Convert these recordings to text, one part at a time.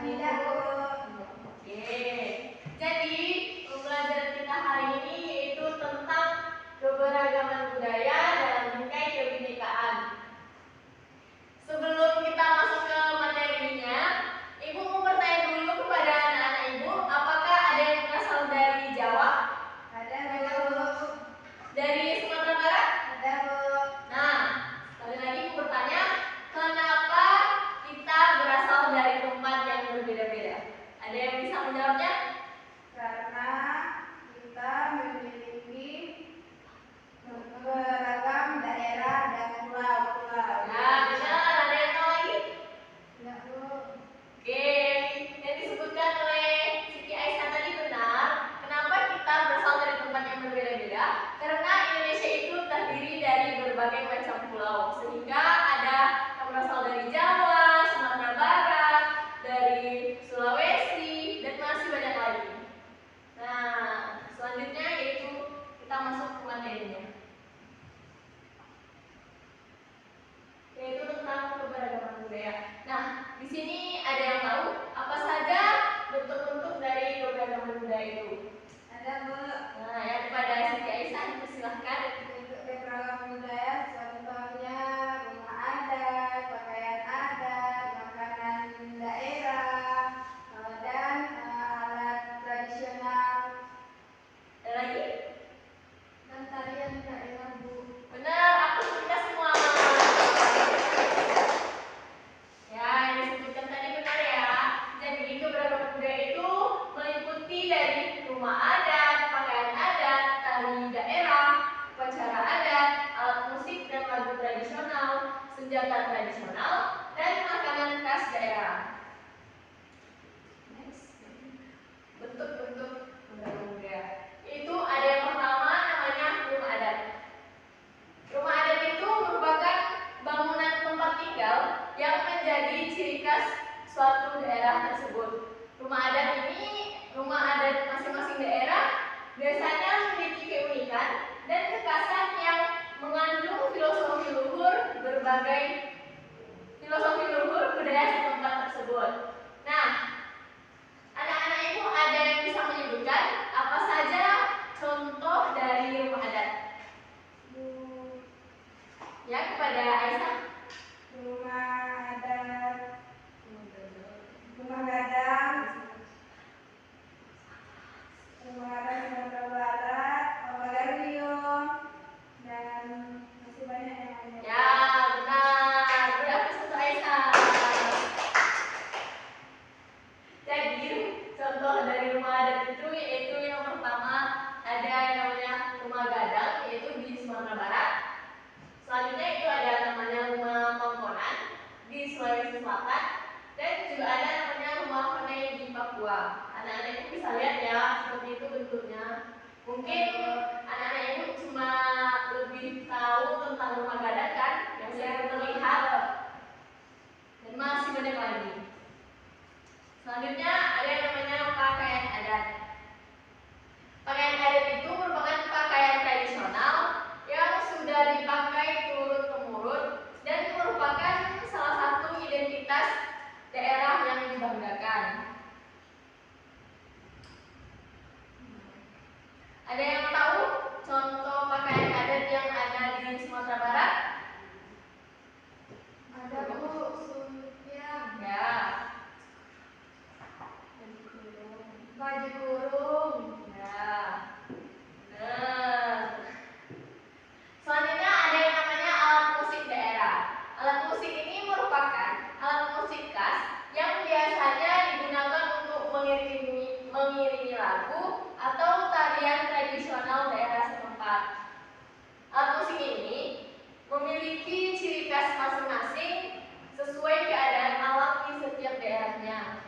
Tidak, Bu. Oke. Jadi, pembelajaran kita hari ini yaitu tentang keberagaman budaya dalam bingkai kebinekaan. Sebelum kita masuk ke materinya, Ibu mau bertanya dulu kepada anak-anak Ibu, apakah ada yang berasal dari Jawa? Ada, Bu. Dari Sumatera Barat? Ada, Bu. Nah, sekali lagi Ibu bertanya, kenapa kita berasal dari tempat yang berbeda-beda? Ada yang bisa menjawabnya? Karena kita memiliki beragam daerah dan pulau-pulau. Nah, benar. Ada yang tahu lagi? Tidak, Bu. Oke, yang disebutkan oleh Siti Aisyah tadi benar. Kenapa kita berasal dari tempat yang berbeda-beda? Karena Indonesia itu terdiri dari berbagai macam pulau, sehingga ada yang berasal dari Jawa, Sumatera Barat, dari Sulawesi, dan masih banyak lagi. Nah, selanjutnya yaitu kita masuk ke materinya, yaitu tentang keberagaman budaya. Nah, di sini ada yang tahu apa saja bentuk-bentuk dari keberagaman budaya itu? Ada, Bu. Nah, yang kepada Siti Aisyah dipersilahkan. Bentuk keberagaman budaya contohnya rumah adat, pakaian adat, makanan daerah, dan alat tradisional. Ada lagi? Dan tarian daerah, Bu. Benar, aku sudah semua. Ya, yang disebutkan tadi benar ya. Jadi keberagaman budaya itu meliputi dari rumah adat, pakaian adat, tari daerah, upacara adat, alat musik dan lagu tradisional, senjata tradisional, dan makanan khas daerah. Next. Bentuk-bentuk keberagaman budaya. Itu ada yang pertama namanya rumah adat. Rumah adat itu merupakan bangunan tempat tinggal yang menjadi ciri khas suatu daerah tersebut. Rumah adat masing-masing daerah biasanya memiliki keunikan dan kekhasan yang mengandung filosofi luhur budaya setempat tersebut. Nah, anak-anak Ibu ada yang bisa menyebutkan apa saja contoh dari rumah adat? Ya, kepada Aisyah. Rumah adat, rumah gadang, Sumatera Barat, Pagarium, dan masih banyak yang lainnya. Ya, benar. Berarti untuk Aisyah. Jadi, contoh dari rumah adat itu yaitu yang pertama ada yang namanya rumah gadang, yaitu di Sumatera Barat. Selanjutnya itu ada namanya rumah tongkonan di Sulawesi Selatan, dan juga ada namanya rumah Panai di Papua. Anak-anak itu bisa lihat ya, seperti itu bentuknya. Mungkin anak-anak itu cuma lebih tahu tentang rumah gadang kan, yang sering terlihat, dan masih banyak lagi. Selanjutnya ada yang namanya pakaian adat. Pakaian adat itu merupakan pakaian tradisional yang sudah dipakai turun-temurun dan merupakan salah satu identitas daerah yang dibanggakan. Ada yang tahu contoh pakaian adat yang ada di Sumatera Barat? Ada, Bu, sulutnya, Ya. baju kurung. Ya. Benar. Selanjutnya ada yang namanya alat musik daerah. Alat musik ini merupakan alat musik khas yang biasanya digunakan untuk mengiringi lagu atau tarian tradisional daerah setempat. Alat musik ini memiliki ciri khas masing-masing sesuai keadaan alam di setiap daerahnya.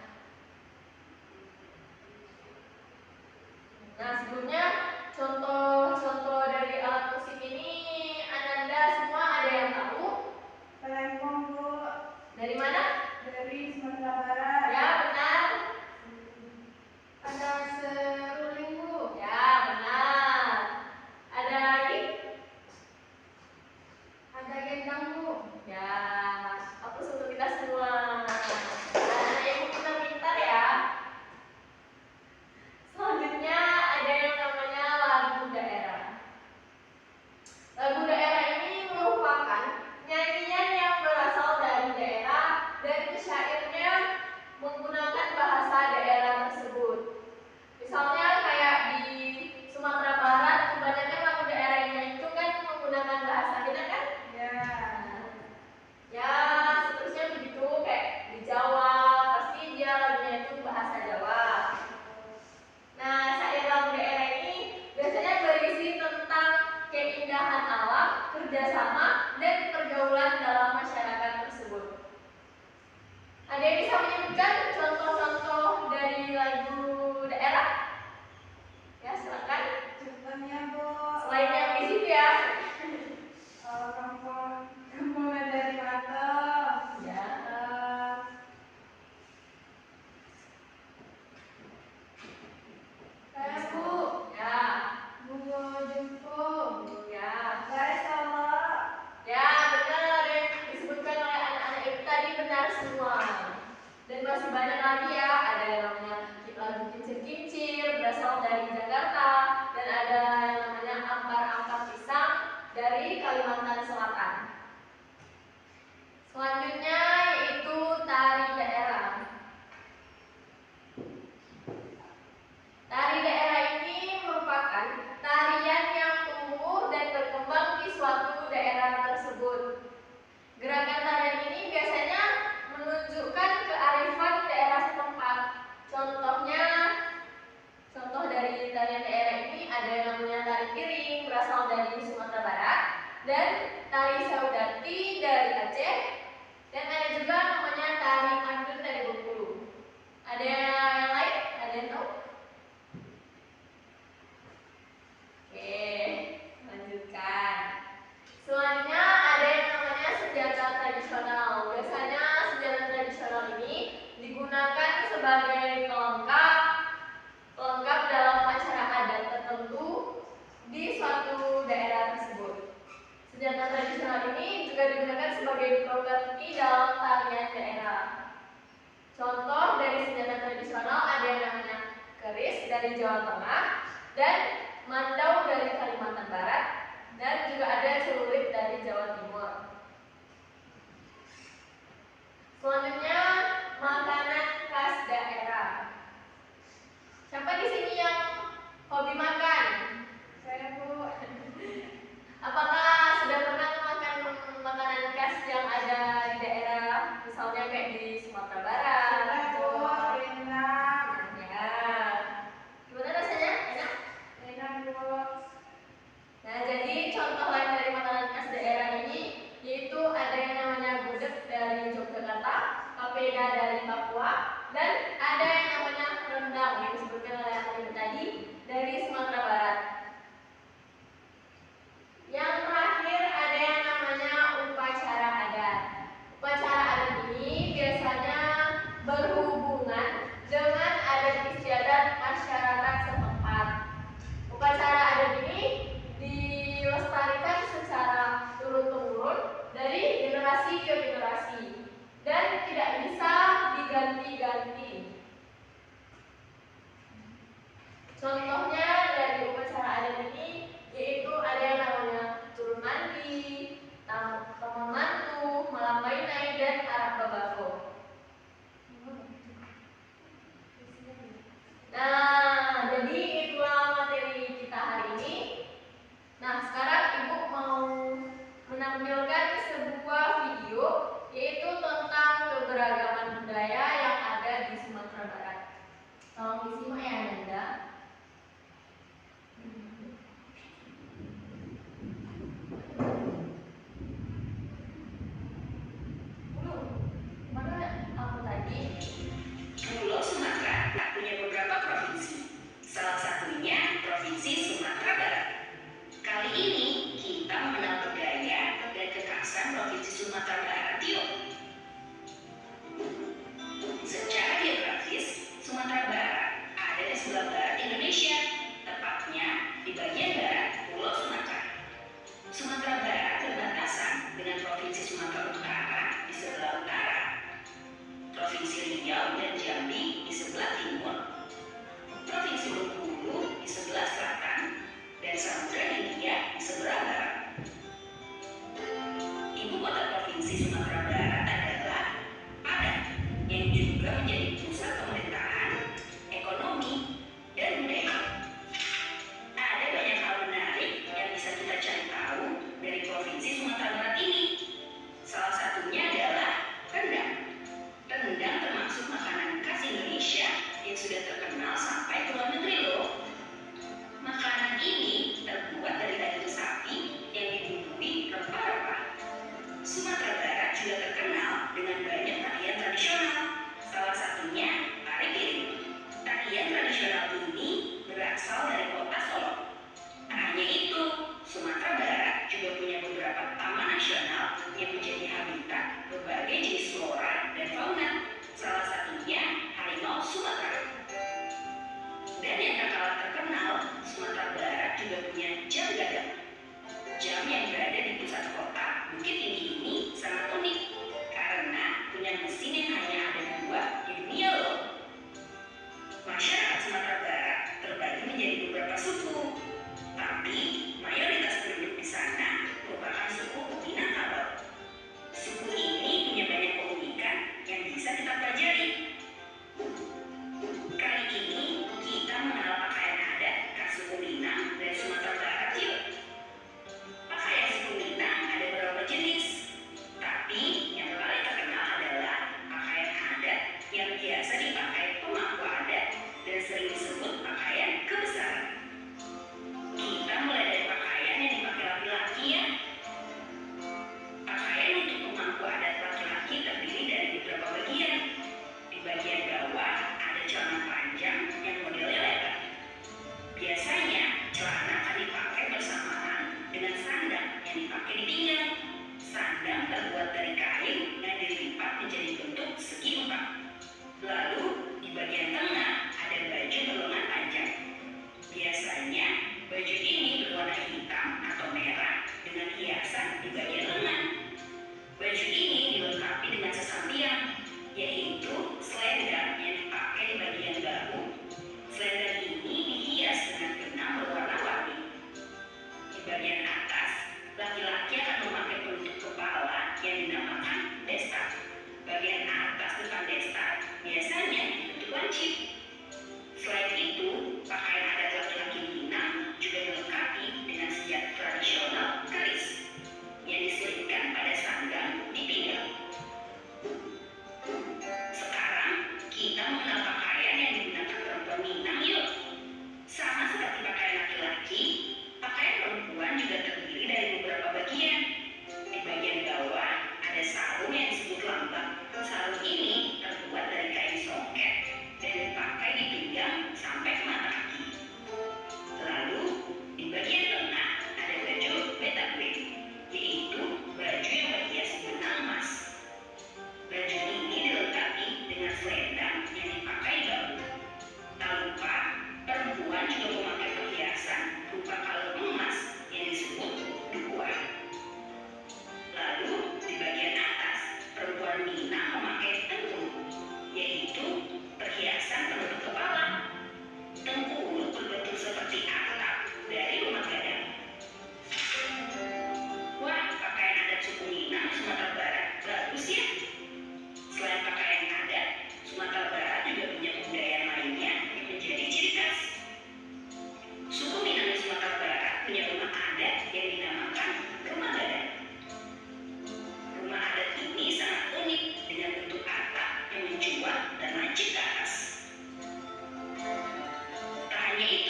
dari Jawa Tengah, dan mandau dari Kalimantan Barat, dan juga ada celurit dari Jawa Timur. Selanjutnya makanan khas daerah. Siapa di sini yang hobi makan? Saya Bu. Apakah sudah pernah makan makanan khas yang ada di daerah, misalnya kayak di Sumatera Barat? Saya Bu, enak. Ya. Gimana rasanya? Enak? Enak Bu. Nah, jadi contoh lain dari makanan khas daerah ini yaitu ada yang namanya gudeg dari Yogyakarta, papeda dari Papua, dan ada yang namanya rendang yang disebutkan oleh Ibu tadi dari Sumatera Barat. Yang terakhir ada yang namanya upacara adat. Upacara adat ini biasanya berhubungan dengan adat istiadat masyarakat setempat. Upacara adat ini dilestarikan secara turun-temurun dari generasi ke generasi dan tidak bisa diganti-ganti. Contohnya dari upacara adat ini yaitu ada yang namanya turun mandi, tamu mantu, malam mainai, dan arak babako. Nah, jadi itulah materi kita hari ini. Nah, sekarang Ibu mau menampilkan sebuah video yaitu tentang keberagaman budaya yang ada di Sumatera Barat. Tolong disimak ya, Nanda. Mana aku tadi? Pulau Sumatera punya beberapa provinsi, salah satunya Provinsi Sumatera Barat. Kali ini kita mengenal budaya dan kekhasan Provinsi Sumatera Barat yuk. Secara geografis, Sumatera Barat ada di sebelah barat Indonesia, tepatnya di bagian barat Pulau Sumatera. Sumatera Barat berbatasan dengan Provinsi Sumatera Utara di sebelah utara, Provinsi Riau dan Jambi di sebelah timur, Provinsi Bengkulu di sebelah selatan, dan Samudra Hindia di sebelah barat. Ibu kota Provinsi Sumatera Barat adalah Padang, yang juga menjadi pusat pemerintahan, ekonomi, dan budaya. Ada banyak hal menarik yang bisa kita cari tahu dari Provinsi Sumatera Barat ini. Salah satunya adalah rendang. Rendang termasuk makanan khas Indonesia yang sudah terkenal sampai ke luar negeri loh. Makanan ini terbuat dari daging sapi yang dibumbui rempah-rempah. Sumatera Barat juga terkenal dengan banyak tarian tradisional, salah satunya tari piring. Tarian tradisional ini berasal dari kota Solo. Tak hanya itu, Sumatera Barat juga punya beberapa taman nasional yang menjadi habitat berbagai jenis flora dan fauna, salah satunya harimau Sumatera. Dan yang tak kalah terkenal, Sumatera Barat juga punya jam gadang. Jam yang berada di pusat kota Bukit Tinggi ini sangat unik karena punya mesin yang hanya ada dua di dunia loh. Masyarakat Sumatera Barat terbagi menjadi beberapa suku, tapi mayoritas penduduk di sana merupakan suku Minangkabau. Suku ini punya banyak keunikan yang bisa kita pelajari. Kali ini kita mengenal pakaian adat khas suku Minang dari Sumatera Barat yuk. Pakaian suku Minang ada beberapa jenis, tapi yang paling terkenal adalah pakaian adat yang biasa dipakai pemangku adat dan sering disebut pakaian kebesaran.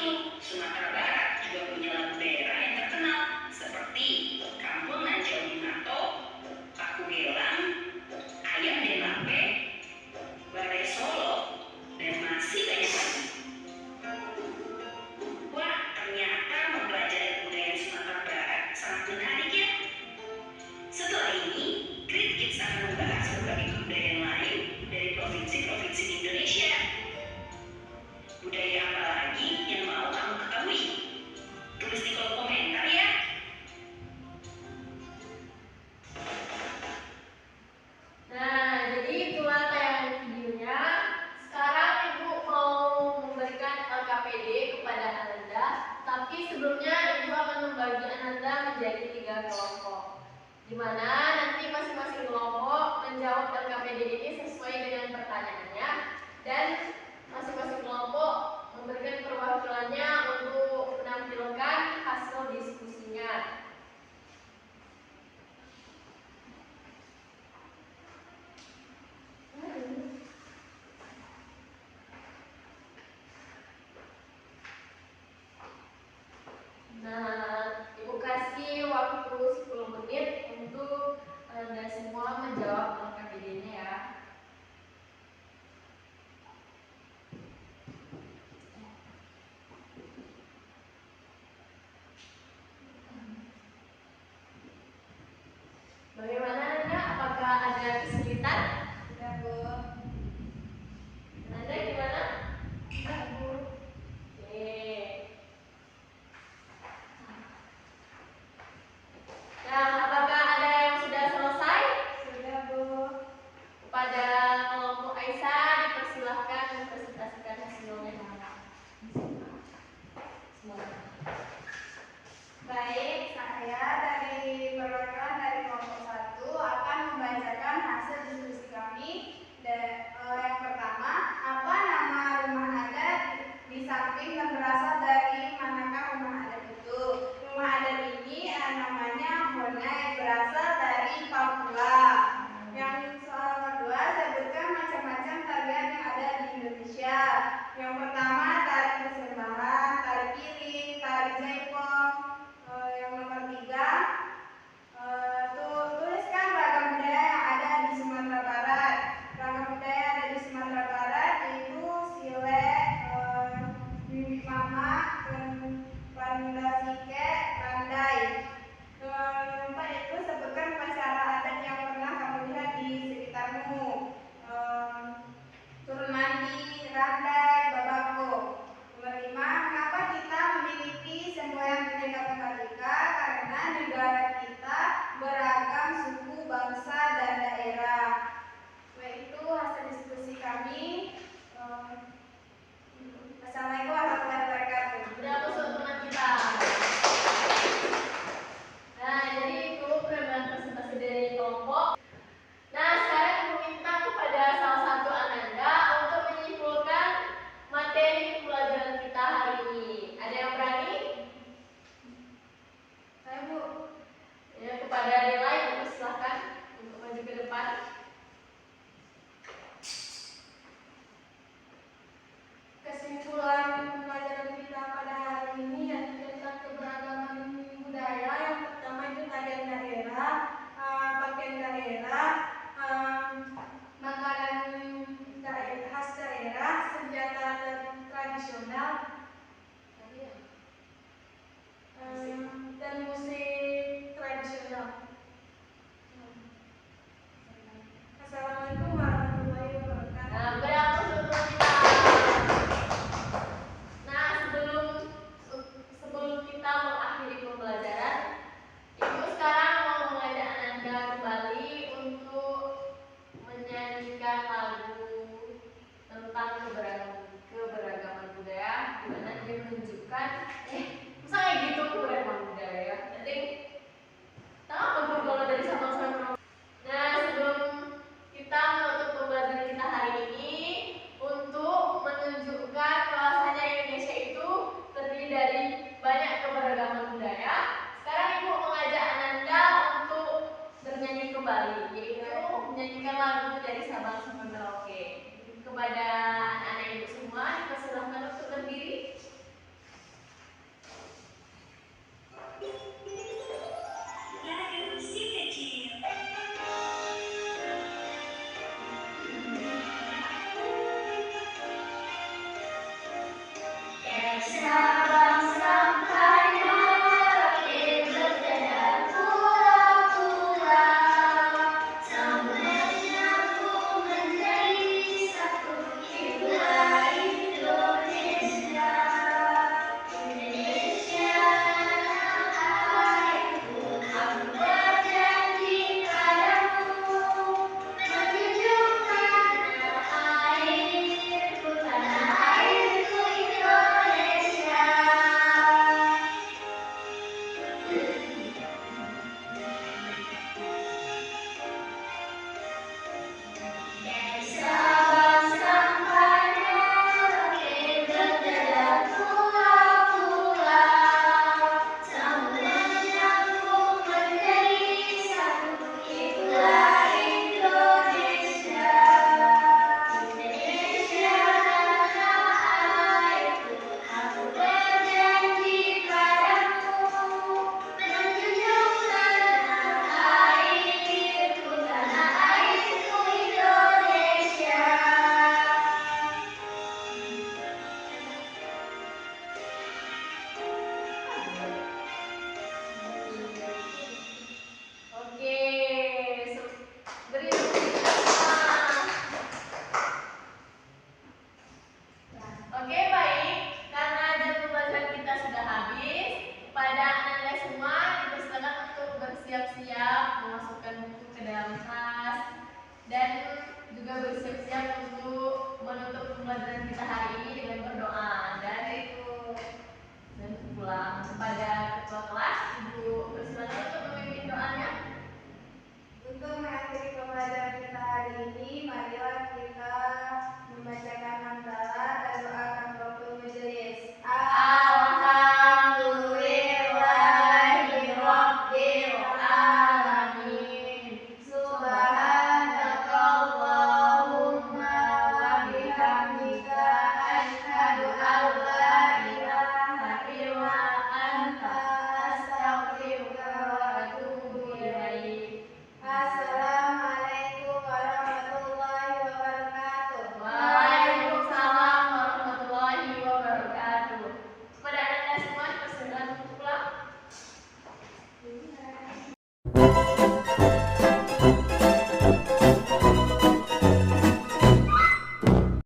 itu, Sumatera Barat juga punya lagu daerah yang terkenal seperti Kampung Nanjau Minato, Paku Gelang, Ayam Denlape, Balai Solo, dan masih banyak lagi. Wah, ternyata mempelajari budaya Sumatera Barat sangat menarik ya. Setelah ini, Great Kids akan membahas berbagai kebudayaan lain dari provinsi-provinsi di Indonesia. Budaya apa lagi yang mau kamu ketahui? Tulis di kolom komentar ya. Nah, jadi itulah tayangan videonya. Sekarang Ibu mau memberikan LKPD kepada Ananda, tapi sebelumnya Ibu akan membagi Ananda menjadi 3 kelompok, di mana nanti masing-masing kelompok menjawab LKPD ini sesuai dengan pertanyaannya, dan masing-masing kelompok memberikan perwakilannya untuk menampilkan hasil diskusinya. Nah, Ibu kasih waktu 10 menit untuk Anda semua menjawab LKPD-nya ya. Bagaimana Anda? Apakah ada kesulitan? Sudah, Bu. Anda gimana? Sudah, Bu. Oke. Nah, apakah ada yang sudah selesai? Sudah, Bu. Kepada kelompok Aisyah dipersilahkan mempresentasikan hasilnya. Semoga. Baik, saya dari perwakilan dari kelompok 1 akan membacakan hasil diskusi kami. Yang pertama, apa nama rumah adat di samping dan berasal dari manakah rumah adat itu? Rumah adat ini namanya Honai, berasal dari Papua. Yang soal kedua, sebutkan macam-macam tarian yang ada di Indonesia. Yang pertama, tari persembahan, tari piring, tari jaipong. Yang nomor 3, tuliskan ragam budaya yang ada di Sumatera Barat. Ragam budaya yang ada di Sumatera Barat yaitu Silek, Bibi Mama, Pandasike, Pandai. Yang keempat itu sebutkan upacara adat yang pernah kamu lihat di sekitarmu. Turun mandi, randai, babako. Nomor 5, mengapa kita memiliki semboyan Bhinneka Tunggal Ika? Karena negara kita beragam suku, bangsa, dan daerah. Itu hasil diskusi kami. Assalamualaikum warahmatullahi wabarakatuh. Sudah masuk teman kita. Nah, jadi itu penampilan presentasi dari kelompok. Nah, sekarang Ibu minta kepada salah satu Ananda untuk menyimpulkan materi pembelajaran kita hari ini. Ada yang berani? Saya, Bu. Ya, kepada Dela, Ibu silakan untuk maju ke depan. Kesimpulan pembelajaran kita pada hari ini yaitu tentang keberagaman budaya. Yang pertama itu tarian daerah, pakaian daerah, makanan khas daerah, senjata tradisional, dan musik tradisional. Assalamualaikum warahmatullahi wabarakatuh. Nah, beri aplaus untuk kita. Nah, sebelum kita mengakhiri pembelajaran, Ibu sekarang mau mengajak Ananda kembali untuk menyanyikan lagu tentang keberagaman budaya, di mana dia menunjukkan